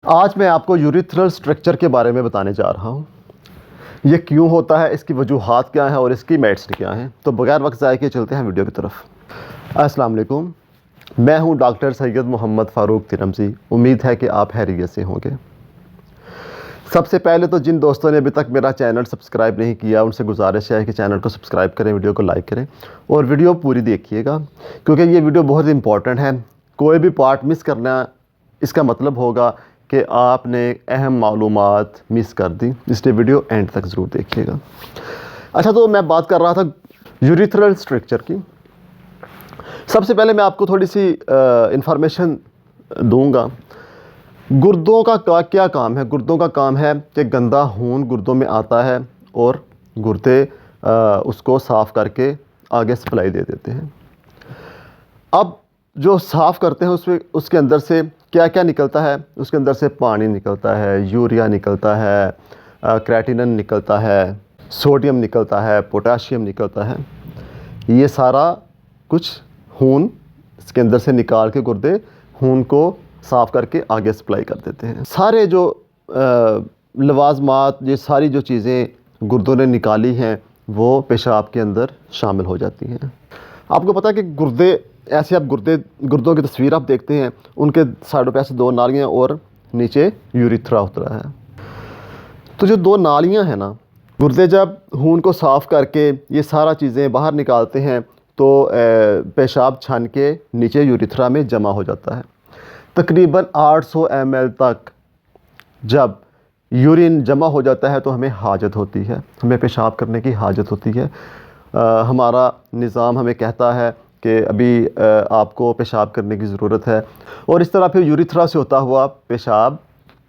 آج میں آپ کو یوریتھرل اسٹرکچر کے بارے میں بتانے جا رہا ہوں. یہ کیوں ہوتا ہے، اس کی وجوہات کیا ہیں اور اس کی میڈیسن کیا ہیں. تو بغیر وقت ضائع کیے چلتے ہیں ویڈیو کی طرف. السلام علیکم، میں ہوں ڈاکٹر سید محمد فاروق ترمزی. امید ہے کہ آپ خیریت سے ہوں گے. سب سے پہلے تو جن دوستوں نے ابھی تک میرا چینل سبسکرائب نہیں کیا ان سے گزارش ہے کہ چینل کو سبسکرائب کریں، ویڈیو کو لائک کریں اور ویڈیو پوری دیکھیے گا، کیونکہ یہ ویڈیو بہت امپورٹنٹ ہے. کوئی بھی پارٹ مس کرنا اس کا مطلب ہوگا کہ آپ نے اہم معلومات مس کر دی، اس لیے ویڈیو اینڈ تک ضرور دیکھیے گا. اچھا، تو میں بات کر رہا تھا یوریتھرل اسٹرکچر کی. سب سے پہلے میں آپ کو تھوڑی سی انفارمیشن دوں گا. گردوں کا کیا کام ہے؟ گردوں کا کام ہے کہ گندا خون گردوں میں آتا ہے اور گردے اس کو صاف کر کے آگے سپلائی دے دیتے ہیں. اب جو صاف کرتے ہیں اس کے اندر سے کیا کیا نکلتا ہے؟ اس کے اندر سے پانی نکلتا ہے، یوریا نکلتا ہے، کریٹینن نکلتا ہے، سوڈیم نکلتا ہے، پوٹاشیم نکلتا ہے. یہ سارا کچھ خون اس کے اندر سے نکال کے گردے خون کو صاف کر کے آگے سپلائی کر دیتے ہیں. سارے جو لوازمات، یہ ساری جو چیزیں گردوں نے نکالی ہیں وہ پیشاب کے اندر شامل ہو جاتی ہیں. آپ کو پتہ ہے کہ گردے ایسے، آپ گردوں کی تصویر آپ دیکھتے ہیں، ان کے سائڈوں پہ ایسے دو نالیاں اور نیچے یوریتھرا ہوتا ہے. تو جو دو نالیاں ہیں نا، گردے جب خون کو صاف کر کے یہ سارا چیزیں باہر نکالتے ہیں تو پیشاب چھن کے نیچے یوریتھرا میں جمع ہو جاتا ہے. تقریباً 800 ml تک جب یورین جمع ہو جاتا ہے تو ہمیں حاجت ہوتی ہے، ہمیں پیشاب کرنے کی حاجت ہوتی ہے. ہمارا نظام ہمیں کہتا ہے کہ ابھی آپ کو پیشاب کرنے کی ضرورت ہے، اور اس طرح پھر یوریتھرا سے ہوتا ہوا پیشاب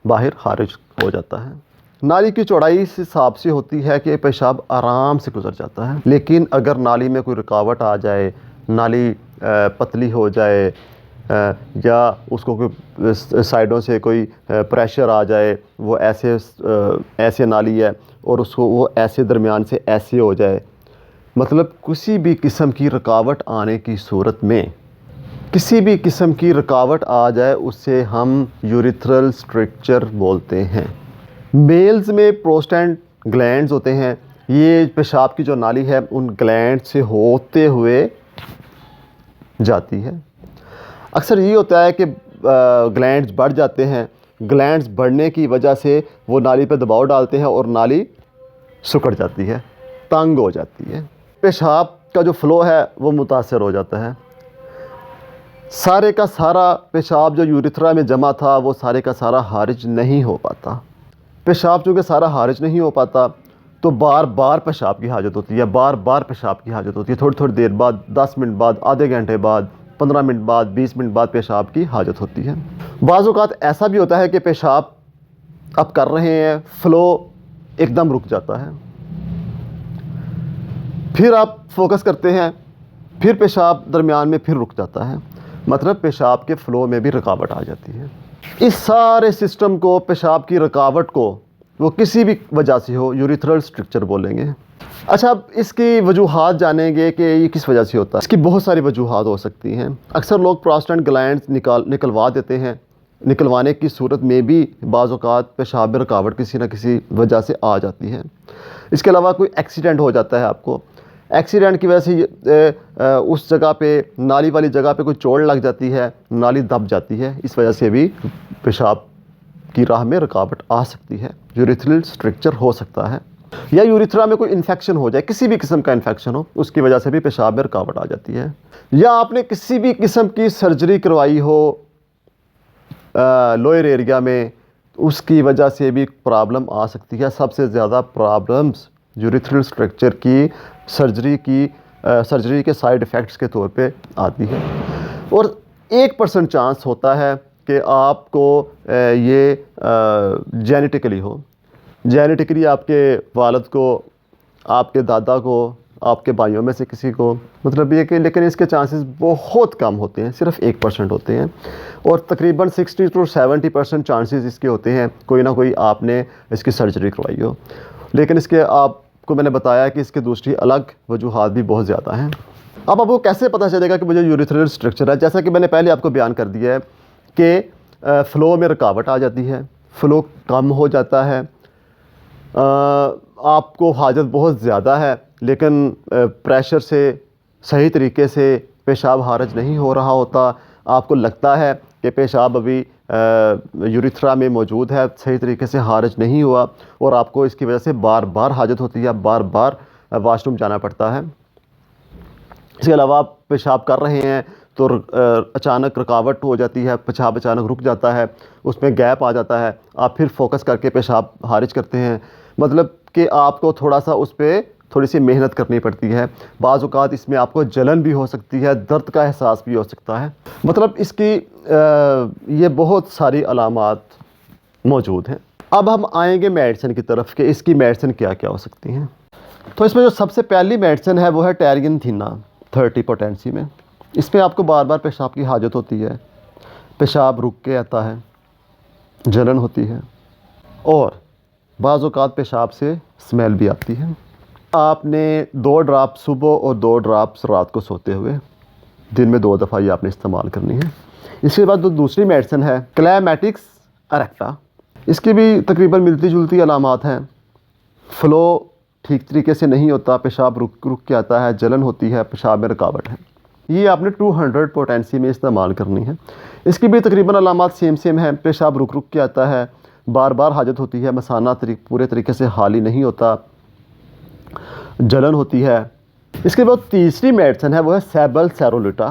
باہر خارج ہو جاتا ہے. نالی کی چوڑائی اس حساب سے ہوتی ہے کہ پیشاب آرام سے گزر جاتا ہے. لیکن اگر نالی میں کوئی رکاوٹ آ جائے، نالی پتلی ہو جائے یا اس کو کوئی سائڈوں سے کوئی پریشر آ جائے، وہ ایسے نالی ہے اور اس کو وہ ایسے درمیان سے ایسے ہو جائے، مطلب کسی بھی قسم کی رکاوٹ آنے کی صورت میں، کسی بھی قسم کی رکاوٹ آ جائے، اس سے ہم یوریتھرل اسٹرکچر بولتے ہیں. میلز میں پروسٹیٹ گلینڈز ہوتے ہیں. یہ پیشاب کی جو نالی ہے ان گلینڈ سے ہوتے ہوئے جاتی ہے. اکثر یہ ہوتا ہے کہ گلینڈز بڑھ جاتے ہیں. گلینڈز بڑھنے کی وجہ سے وہ نالی پہ دباؤ ڈالتے ہیں اور نالی سکڑ جاتی ہے، تنگ ہو جاتی ہے. پیشاب کا جو فلو ہے وہ متاثر ہو جاتا ہے. سارے کا سارا پیشاب جو یوریتھرا میں جمع تھا وہ سارے کا سارا خارج نہیں ہو پاتا. پیشاب چونکہ سارا خارج نہیں ہو پاتا تو بار بار پیشاب کی حاجت ہوتی ہے، بار بار پیشاب کی حاجت ہوتی ہے. تھوڑی تھوڑی دیر بعد، 10 منٹ بعد، آدھے گھنٹے بعد، 15 منٹ بعد، 20 منٹ بعد پیشاب کی حاجت ہوتی ہے. بعض اوقات ایسا بھی ہوتا ہے کہ پیشاب اب کر رہے ہیں، فلو ایک دم رک جاتا ہے. پھر آپ فوکس کرتے ہیں، پھر پیشاب درمیان میں پھر رک جاتا ہے، مطلب پیشاب کے فلو میں بھی رکاوٹ آ جاتی ہے. اس سارے سسٹم کو، پیشاب کی رکاوٹ کو، وہ کسی بھی وجہ سے ہو، یوریتھرل اسٹرکچر بولیں گے. اچھا، اب اس کی وجوہات جانیں گے کہ یہ کس وجہ سے ہوتا ہے. اس کی بہت ساری وجوہات ہو سکتی ہیں. اکثر لوگ پروسٹیٹ گلینڈز نکلوا دیتے ہیں. نکلوانے کی صورت میں بھی بعض اوقات پیشاب میں رکاوٹ کسی نہ کسی وجہ سے آ جاتی ہے. اس کے علاوہ کوئی ایکسیڈنٹ ہو جاتا ہے آپ کو، ایکسیڈنٹ کی وجہ سے اس جگہ پہ، نالی والی جگہ پہ کوئی چوٹ لگ جاتی ہے، نالی دب جاتی ہے، اس وجہ سے بھی پیشاب کی راہ میں رکاوٹ آ سکتی ہے. یوریتھرل اسٹرکچر ہو سکتا ہے. یا یوریتھرا میں کوئی انفیکشن ہو جائے، کسی بھی قسم کا انفیکشن ہو، اس کی وجہ سے بھی پیشاب میں رکاوٹ آ جاتی ہے. یا آپ نے کسی بھی قسم کی سرجری کروائی ہو لوئر ایریا میں، اس کی وجہ سے بھی پرابلم آ سکتی ہے. سب سے زیادہ پرابلمز یوریتھرل اسٹرکچر کی سرجری کے سائیڈ ایفیکٹس کے طور پہ آتی ہے. اور 1% چانس ہوتا ہے کہ آپ کو یہ جینیٹیکلی ہو. جینیٹیکلی آپ کے والد کو، آپ کے دادا کو، آپ کے بھائیوں میں سے کسی کو، مطلب یہ کہ، لیکن اس کے چانسز بہت کم ہوتے ہیں، صرف 1% ہوتے ہیں. اور تقریباً 60 to 70% چانسز اس کے ہوتے ہیں کوئی نہ کوئی آپ نے اس کی سرجری کروائی ہو. لیکن اس کے آپ کو میں نے بتایا کہ اس کے دوسری الگ وجوہات بھی بہت زیادہ ہیں. اب آپ کو کیسے پتہ چلے گا کہ مجھے یوریتھرل اسٹرکچر ہے؟ جیسا کہ میں نے پہلے آپ کو بیان کر دیا ہے کہ فلو میں رکاوٹ آ جاتی ہے، فلو کم ہو جاتا ہے، آپ کو حاجت بہت زیادہ ہے لیکن پریشر سے صحیح طریقے سے پیشاب خارج نہیں ہو رہا ہوتا، آپ کو لگتا ہے کہ پیشاب ابھی یوریتھرا میں موجود ہے، صحیح طریقے سے خارج نہیں ہوا، اور آپ کو اس کی وجہ سے بار بار حاجت ہوتی ہے، بار بار واش روم جانا پڑتا ہے۔ اس کے علاوہ آپ پیشاب کر رہے ہیں تو اچانک رکاوٹ ہو جاتی ہے، پیشاب اچانک رک جاتا ہے، اس میں گیپ آ جاتا ہے، آپ پھر فوکس کر کے پیشاب خارج کرتے ہیں، مطلب کہ آپ کو تھوڑا سا اس پہ تھوڑی سی محنت کرنی پڑتی ہے، بعض اوقات اس میں آپ کو جلن بھی ہو سکتی ہے، درد کا احساس بھی ہو سکتا ہے، مطلب اس کی یہ بہت ساری علامات موجود ہیں۔ اب ہم آئیں گے میڈیسن کی طرف کہ اس کی میڈیسن کیا کیا ہو سکتی ہیں۔ تو اس میں جو سب سے پہلی میڈیسن ہے وہ ہے ٹیرگن تھینا 30 پوٹینسی میں۔ اس میں آپ کو بار بار پیشاب کی حاجت ہوتی ہے، پیشاب رک کے آتا ہے، جلن ہوتی ہے، اور بعض اوقات پیشاب سے اسمیل بھی آتی ہے۔ آپ نے 2 ڈراپ صبح اور 2 ڈراپس رات کو سوتے ہوئے، دن میں 2 دفعہ یہ آپ نے استعمال کرنی ہے۔ اس کے بعد جو دوسری میڈیسن ہے کلیمیٹکس اریکٹا، اس کی بھی تقریباً ملتی جلتی علامات ہیں، فلو ٹھیک طریقے سے نہیں ہوتا، پیشاب رک کے آتا ہے، جلن ہوتی ہے، پیشاب میں رکاوٹ ہے، یہ آپ نے 200 پوٹینسی میں استعمال کرنی ہے۔ اس کی بھی تقریباً علامات سیم ہیں، پیشاب رک کے آتا ہے، بار بار حاجت ہوتی ہے، مثانہ پورے طریقے سے خالی نہیں ہوتا، جلن ہوتی ہے۔ اس کے بعد تیسری میڈیسن ہے وہ ہے سیبل سیرولٹا،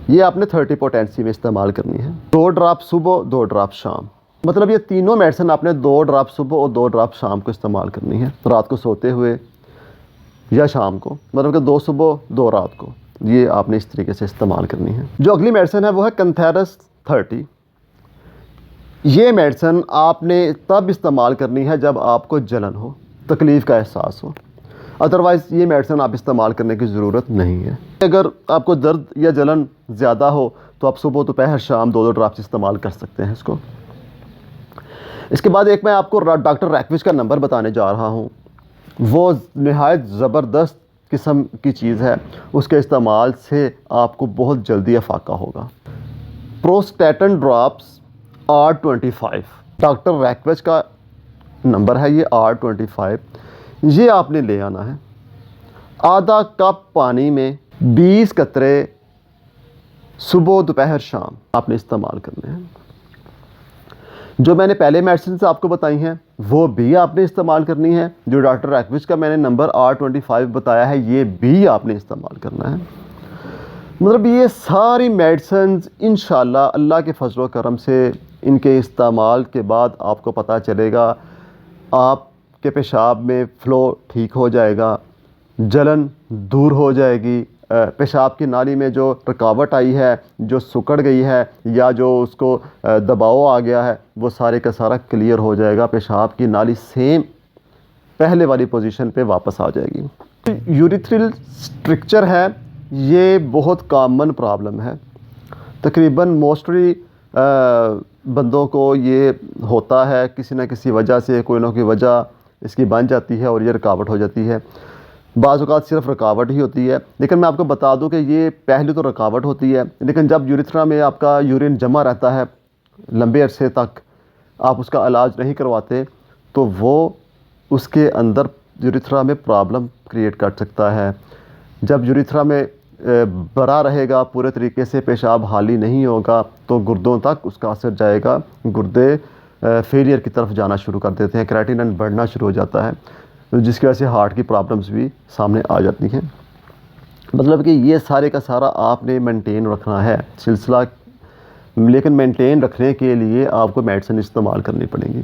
یہ آپ نے 30 پوٹینسی میں استعمال کرنی ہے، 2 ڈراپ صبح 2 ڈراپ شام، مطلب یہ تینوں میڈیسن آپ نے 2 ڈراپ صبح اور 2 ڈراپ شام کو استعمال کرنی ہے، رات کو سوتے ہوئے یا شام کو، مطلب کہ 2 صبح 2 رات کو، یہ آپ نے اس طریقے سے استعمال کرنی ہے۔ جو اگلی میڈیسن ہے وہ ہے کنتھیرس 30، یہ میڈیسن آپ نے تب استعمال کرنی ہے جب آپ کو جلن ہو، تکلیف کا احساس ہو، ادروائز یہ میڈیسن آپ استعمال کرنے کی ضرورت نہیں ہے۔ اگر آپ کو درد یا جلن زیادہ ہو تو آپ صبح دوپہر شام 2 ڈراپس استعمال کر سکتے ہیں اس کو۔ اس کے بعد ایک میں آپ کو ڈاکٹر ریکوچ کا نمبر بتانے جا رہا ہوں، وہ نہایت زبردست قسم کی چیز ہے، اس کے استعمال سے آپ کو بہت جلدی افاقہ ہوگا۔ پروسٹیٹن ڈراپس R25، ڈاکٹر ریکوچ کا نمبر ہے یہ R25، یہ آپ نے لے آنا ہے، آدھا کپ پانی میں 20 قطرے صبح دوپہر شام آپ نے استعمال کرنے ہیں۔ جو میں نے پہلے میڈیسنز آپ کو بتائی ہیں وہ بھی آپ نے استعمال کرنی ہے، جو ڈاکٹر ریکوچ کا میں نے نمبر R25 بتایا ہے یہ بھی آپ نے استعمال کرنا ہے۔ مطلب یہ ساری میڈیسنز انشاءاللہ اللہ کے فضل و کرم سے ان کے استعمال کے بعد آپ کو پتہ چلے گا، آپ کے پیشاب میں فلو ٹھیک ہو جائے گا، جلن دور ہو جائے گی، پیشاب کی نالی میں جو رکاوٹ آئی ہے، جو سکڑ گئی ہے یا جو اس کو دباؤ آ گیا ہے، وہ سارے کا سارا کلیئر ہو جائے گا، پیشاب کی نالی سیم پہلے والی پوزیشن پہ واپس آ جائے گی۔ یوریتھرل اسٹرکچر ہے، یہ بہت کامن پرابلم ہے، تقریباً موسٹلی بندوں کو یہ ہوتا ہے، کسی نہ کسی وجہ سے کوئی نہ کوئی وجہ اس کی بن جاتی ہے اور یہ رکاوٹ ہو جاتی ہے۔ بعض اوقات صرف رکاوٹ ہی ہوتی ہے، لیکن میں آپ کو بتا دوں کہ یہ پہلے تو رکاوٹ ہوتی ہے، لیکن جب یوریتھرا میں آپ کا یورین جمع رہتا ہے لمبے عرصے تک، آپ اس کا علاج نہیں کرواتے تو وہ اس کے اندر یوریتھرا میں پرابلم کریٹ کر سکتا ہے۔ جب یوریتھرا میں بھرا رہے گا، پورے طریقے سے پیشاب خالی نہیں ہوگا تو گردوں تک اس کا اثر جائے گا، گردے فیلئر کی طرف جانا شروع کر دیتے ہیں، کریٹینن بڑھنا شروع ہو جاتا ہے، جس کی وجہ سے ہارٹ کی پرابلمز بھی سامنے آ جاتی ہیں۔ مطلب کہ یہ سارے کا سارا آپ نے مینٹین رکھنا ہے سلسلہ، لیکن مینٹین رکھنے کے لیے آپ کو میڈیسن استعمال کرنی پڑیں گی۔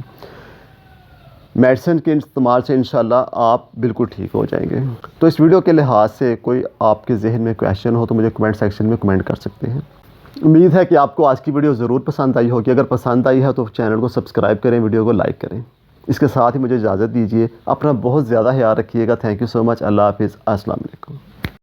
میڈیسن کے استعمال سے انشاءاللہ آپ بالکل ٹھیک ہو جائیں گے۔ تو اس ویڈیو کے لحاظ سے کوئی آپ کے ذہن میں کویشچن ہو تو مجھے کمنٹ سیکشن میں کمنٹ کر سکتے ہیں۔ امید ہے کہ آپ کو آج کی ویڈیو ضرور پسند آئی ہوگی، اگر پسند آئی ہے تو چینل کو سبسکرائب کریں، ویڈیو کو لائک کریں۔ اس کے ساتھ ہی مجھے اجازت دیجیے، اپنا بہت زیادہ خیال رکھیے گا۔ تھینک یو سو مچ، اللہ حافظ، السلام علیکم۔